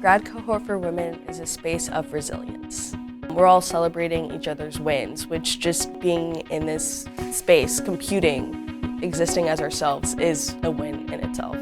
Grad Cohort for Women is a space of resilience. We're all celebrating each other's wins, which just being in this space, computing, existing as ourselves is a win in itself.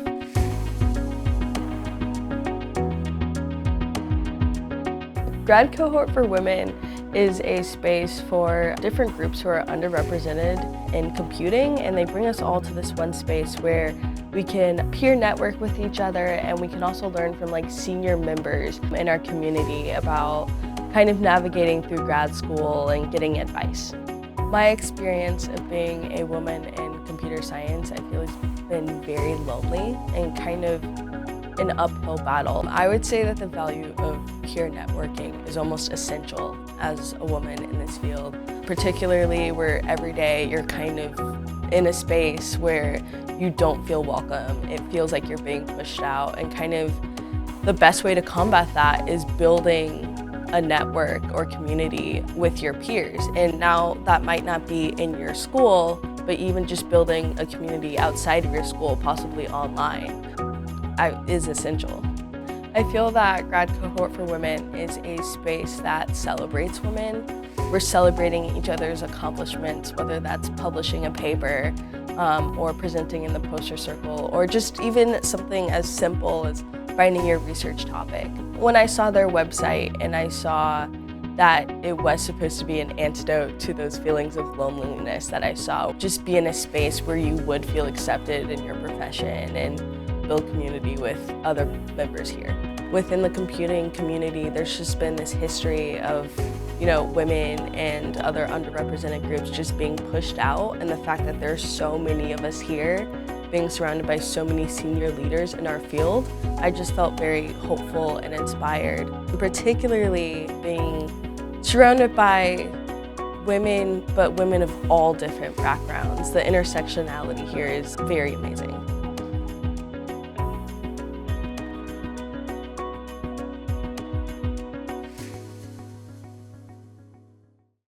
Grad Cohort for Women is a space for different groups who are underrepresented in computing, and they bring us all to this one space where we can peer network with each other, and we can also learn from senior members in our community about kind of navigating through grad school and getting advice. My experience of being a woman in computer science, I feel has been very lonely and kind of an uphill battle. I would say that the value of peer networking is almost essential as a woman in this field, particularly where every day you're kind of in a space where you don't feel welcome. It feels like you're being pushed out, and kind of the best way to combat that is building a network or community with your peers. And now that might not be in your school, but even just building a community outside of your school, possibly online, is essential. I feel that Grad Cohort for Women is a space that celebrates women. We're celebrating each other's accomplishments, whether that's publishing a paper or presenting in the poster circle, or just even something as simple as finding your research topic. When I saw their website and I saw that it was supposed to be an antidote to those feelings of loneliness that I saw, just be in a space where you would feel accepted in your profession and build community with other members here. Within the computing community, there's just been this history of, women and other underrepresented groups just being pushed out, and the fact that there's so many of us here, being surrounded by so many senior leaders in our field, I just felt very hopeful and inspired. And particularly being surrounded by women, but women of all different backgrounds. The intersectionality here is very amazing.